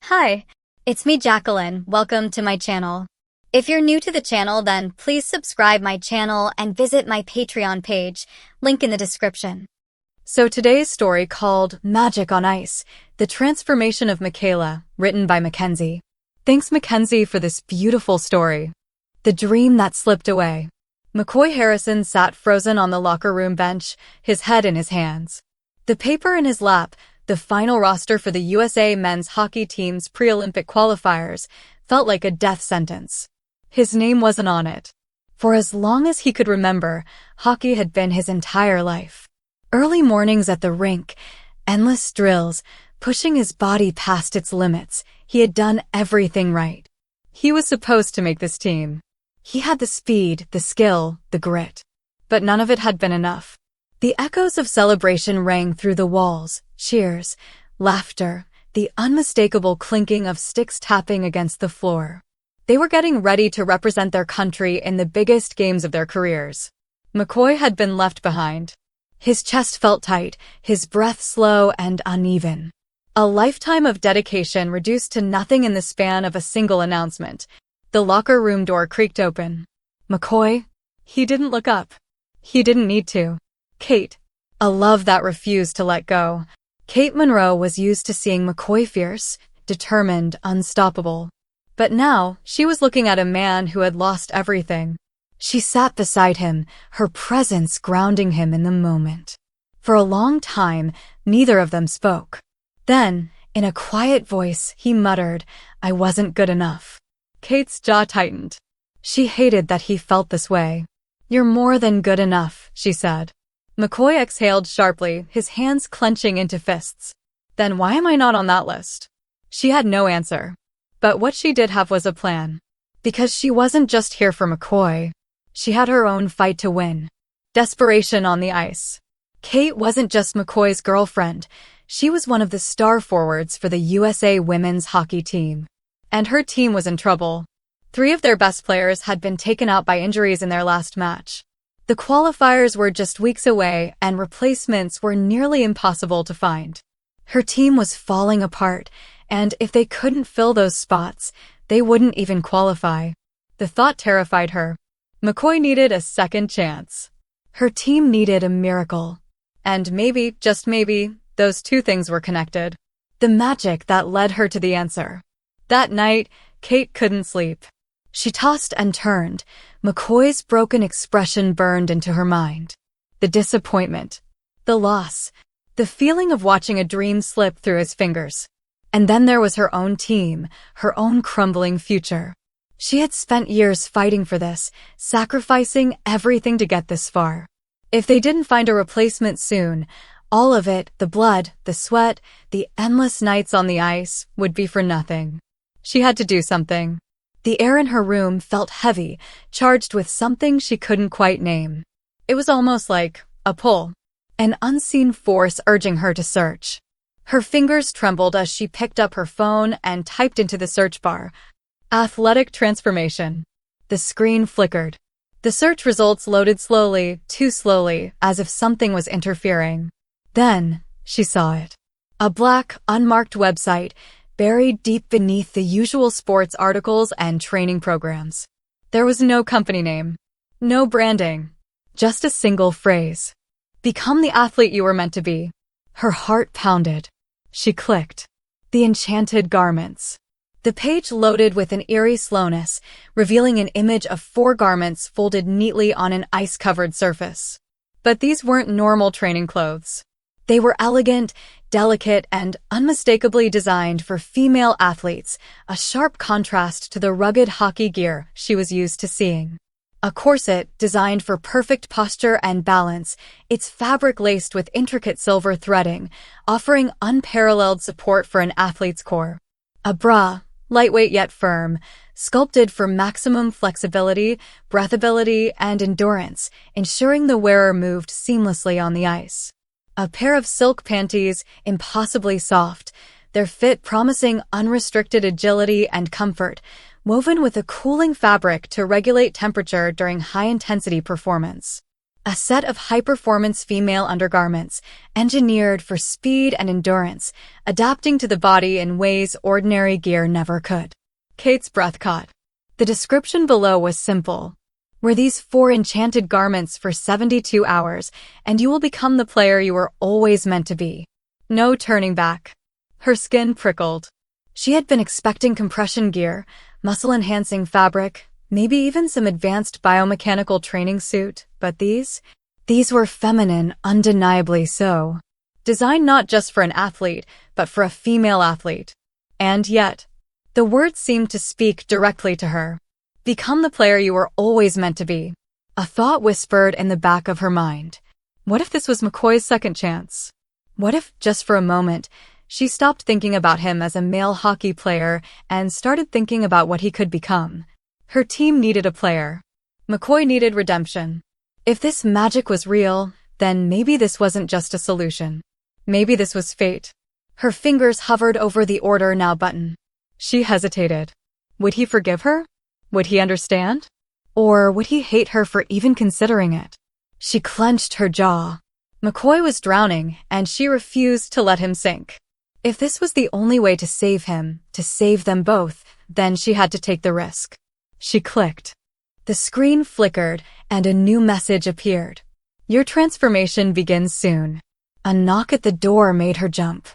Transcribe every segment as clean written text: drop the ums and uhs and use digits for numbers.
Hi, it's me Jacqueline. Welcome to my channel. If you're new to the channel, then please subscribe my channel and visit my Patreon page, link in the description. So today's story called Magic on Ice, The Transformation of McKayla, written by Mackenzie. Thanks Mackenzie for this beautiful story. The dream that slipped away. McCoy Harrison sat frozen on the locker room bench, his head in his hands. The paper in his lap, the final roster for the USA men's hockey team's pre-Olympic qualifiers, felt like a death sentence. His name wasn't on it. For as long as he could remember, hockey had been his entire life. Early mornings at the rink, endless drills, pushing his body past its limits, he had done everything right. He was supposed to make this team. He had the speed, the skill, the grit. But none of it had been enough. The echoes of celebration rang through the walls, cheers, laughter, the unmistakable clinking of sticks tapping against the floor. They were getting ready to represent their country in the biggest games of their careers. McCoy had been left behind. His chest felt tight, his breath slow and uneven. A lifetime of dedication reduced to nothing in the span of a single announcement. The locker room door creaked open. McCoy? He didn't look up. He didn't need to. Kate. A love that refused to let go. Kate Monroe was used to seeing McCoy fierce, determined, unstoppable. But now, she was looking at a man who had lost everything. She sat beside him, her presence grounding him in the moment. For a long time, neither of them spoke. Then, in a quiet voice, he muttered, "I wasn't good enough." Kate's jaw tightened. She hated that he felt this way. "You're more than good enough," she said. McCoy exhaled sharply, his hands clenching into fists. "Then why am I not on that list?" She had no answer. But what she did have was a plan. Because she wasn't just here for McCoy. She had her own fight to win. Desperation on the ice. Kate wasn't just McCoy's girlfriend. She was one of the star forwards for the USA women's hockey team. And her team was in trouble. 3 of their best players had been taken out by injuries in their last match. The qualifiers were just weeks away, and replacements were nearly impossible to find. Her team was falling apart, and if they couldn't fill those spots, they wouldn't even qualify. The thought terrified her. McCoy needed a second chance. Her team needed a miracle. And maybe, just maybe, those 2 things were connected. The magic that led her to the answer. That night, Kate couldn't sleep. She tossed and turned. McCoy's broken expression burned into her mind. The disappointment. The loss. The feeling of watching a dream slip through his fingers. And then there was her own team, her own crumbling future. She had spent years fighting for this, sacrificing everything to get this far. If they didn't find a replacement soon, all of it, the blood, the sweat, the endless nights on the ice, would be for nothing. She had to do something. The air in her room felt heavy, charged with something she couldn't quite name. It was almost like a pull, an unseen force urging her to search. Her fingers trembled as she picked up her phone and typed into the search bar, "Athletic transformation." The screen flickered. The search results loaded slowly, too slowly, as if something was interfering. Then, she saw it. A black, unmarked website, buried deep beneath the usual sports articles and training programs. There was no company name, no branding, just a single phrase. "Become the athlete you were meant to be." Her heart pounded. She clicked. The enchanted garments. The page loaded with an eerie slowness, revealing an image of 4 garments folded neatly on an ice-covered surface. But these weren't normal training clothes. They were elegant, delicate, and unmistakably designed for female athletes, a sharp contrast to the rugged hockey gear she was used to seeing. A corset designed for perfect posture and balance, its fabric laced with intricate silver threading, offering unparalleled support for an athlete's core. A bra, lightweight yet firm, sculpted for maximum flexibility, breathability, and endurance, ensuring the wearer moved seamlessly on the ice. A pair of silk panties, impossibly soft, their fit promising unrestricted agility and comfort, woven with a cooling fabric to regulate temperature during high-intensity performance. A set of high-performance female undergarments, engineered for speed and endurance, adapting to the body in ways ordinary gear never could. Kate's breath caught. The description below was simple. Wear these 4 enchanted garments for 72 hours, and you will become the player you were always meant to be. No turning back. Her skin prickled. She had been expecting compression gear, muscle-enhancing fabric, maybe even some advanced biomechanical training suit, but these were feminine, undeniably so. Designed not just for an athlete, but for a female athlete. And yet, the words seemed to speak directly to her. Become the player you were always meant to be. A thought whispered in the back of her mind. What if this was McCoy's second chance? What if, just for a moment, she stopped thinking about him as a male hockey player and started thinking about what he could become? Her team needed a player. McCoy needed redemption. If this magic was real, then maybe this wasn't just a solution. Maybe this was fate. Her fingers hovered over the Order Now button. She hesitated. Would he forgive her? Would he understand? Or would he hate her for even considering it? She clenched her jaw. McCoy was drowning, and she refused to let him sink. If this was the only way to save him, to save them both, then she had to take the risk. She clicked. The screen flickered, and a new message appeared. Your transformation begins soon. A knock at the door made her jump.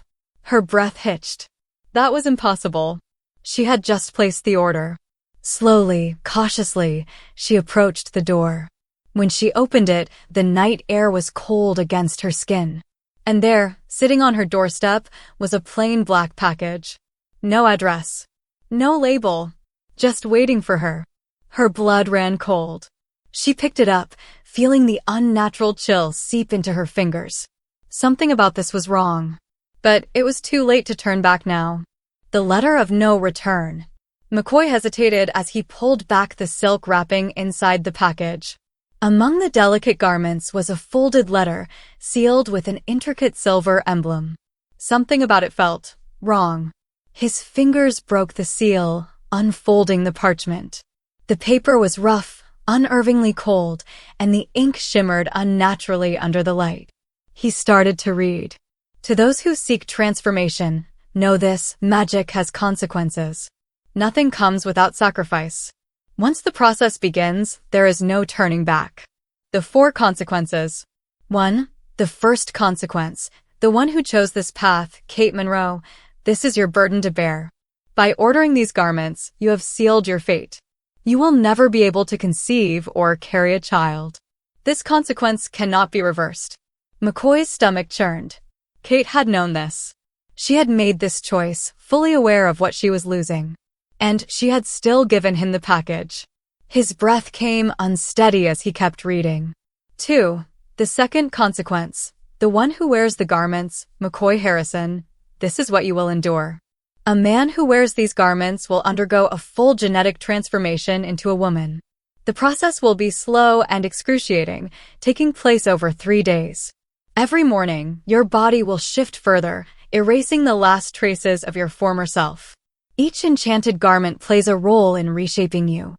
Her breath hitched. That was impossible. She had just placed the order. Slowly, cautiously, she approached the door. When she opened it, the night air was cold against her skin. And there, sitting on her doorstep, was a plain black package. No address. No label. Just waiting for her. Her blood ran cold. She picked it up, feeling the unnatural chill seep into her fingers. Something about this was wrong. But it was too late to turn back now. The letter of no return. McCoy hesitated as he pulled back the silk wrapping inside the package. Among the delicate garments was a folded letter, sealed with an intricate silver emblem. Something about it felt wrong. His fingers broke the seal, unfolding the parchment. The paper was rough, unnervingly cold, and the ink shimmered unnaturally under the light. He started to read. To those who seek transformation, know this: magic has consequences. Nothing comes without sacrifice. Once the process begins, there is no turning back. The 4 consequences. 1. The first consequence. The one who chose this path, Kate Monroe, this is your burden to bear. By ordering these garments, you have sealed your fate. You will never be able to conceive or carry a child. This consequence cannot be reversed. McCoy's stomach churned. Kate had known this. She had made this choice, fully aware of what she was losing. And she had still given him the package. His breath came unsteady as he kept reading. 2. The second consequence. The one who wears the garments, McCoy Harrison, this is what you will endure. A man who wears these garments will undergo a full genetic transformation into a woman. The process will be slow and excruciating, taking place over 3 days. Every morning, your body will shift further, erasing the last traces of your former self. Each enchanted garment plays a role in reshaping you.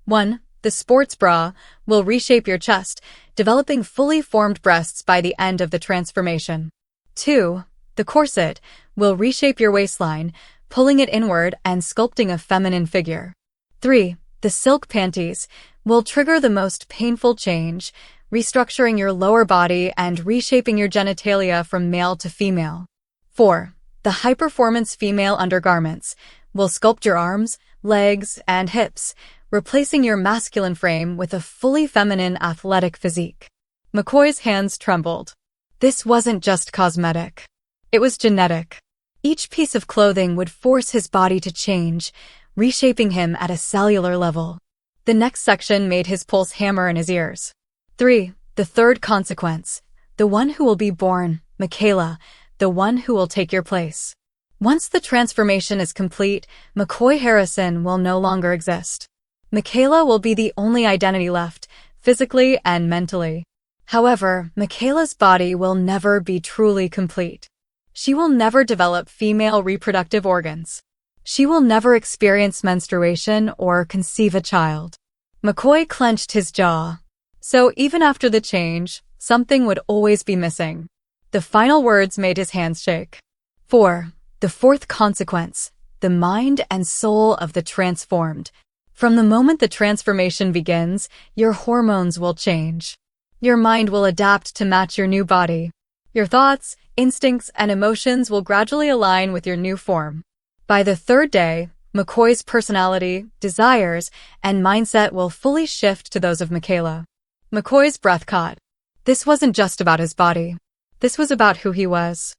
1. The sports bra will reshape your chest, developing fully formed breasts by the end of the transformation. 2. The corset will reshape your waistline, pulling it inward and sculpting a feminine figure. 3. The silk panties will trigger the most painful change, restructuring your lower body and reshaping your genitalia from male to female. 4. The high-performance female undergarments will sculpt your arms, legs, and hips, replacing your masculine frame with a fully feminine athletic physique. McCoy's hands trembled. This wasn't just cosmetic. It was genetic. Each piece of clothing would force his body to change, reshaping him at a cellular level. The next section made his pulse hammer in his ears. 3. The third consequence. The one who will be born, McKayla, the one who will take your place. Once the transformation is complete, McCoy Harrison will no longer exist. McKayla will be the only identity left, physically and mentally. However, McKayla's body will never be truly complete. She will never develop female reproductive organs. She will never experience menstruation or conceive a child. McCoy clenched his jaw. So even after the change, something would always be missing. The final words made his hands shake. 4. The fourth consequence, the mind and soul of the transformed. From the moment the transformation begins, your hormones will change. Your mind will adapt to match your new body. Your thoughts, instincts, and emotions will gradually align with your new form. By the third day, McCoy's personality, desires, and mindset will fully shift to those of McKayla. McCoy's breath caught. This wasn't just about his body. This was about who he was.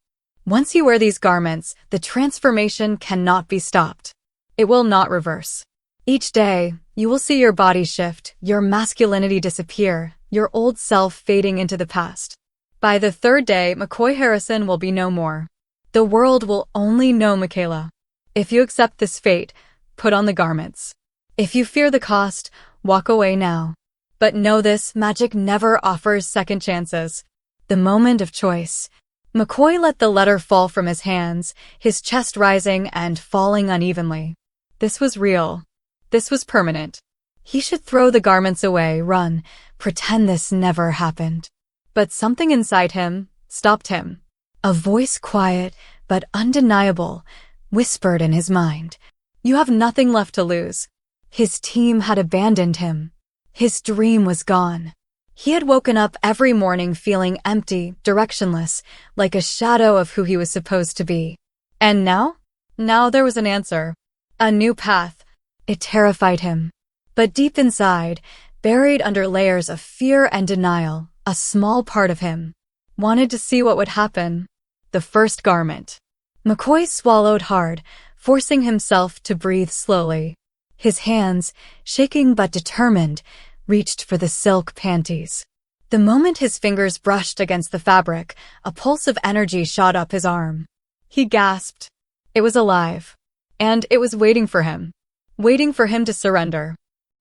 Once you wear these garments, the transformation cannot be stopped. It will not reverse. Each day, you will see your body shift, your masculinity disappear, your old self fading into the past. By the third day, McCoy Harrison will be no more. The world will only know McKayla. If you accept this fate, put on the garments. If you fear the cost, walk away now. But know this, magic never offers second chances. The moment of choice. McCoy let the letter fall from his hands, his chest rising and falling unevenly. This was real. This was permanent. He should throw the garments away, run, pretend this never happened. But something inside him stopped him. A voice, quiet but undeniable, whispered in his mind. You have nothing left to lose. His team had abandoned him. His dream was gone. He had woken up every morning feeling empty, directionless, like a shadow of who he was supposed to be. And now? Now there was an answer. A new path. It terrified him. But deep inside, buried under layers of fear and denial, a small part of him wanted to see what would happen. The first garment. McCoy swallowed hard, forcing himself to breathe slowly. His hands, shaking but determined, reached for the silk panties. The moment his fingers brushed against the fabric, a pulse of energy shot up his arm. He gasped. It was alive. And it was waiting for him to surrender.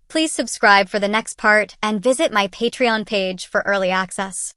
Please subscribe for the next part and visit my Patreon page for early access.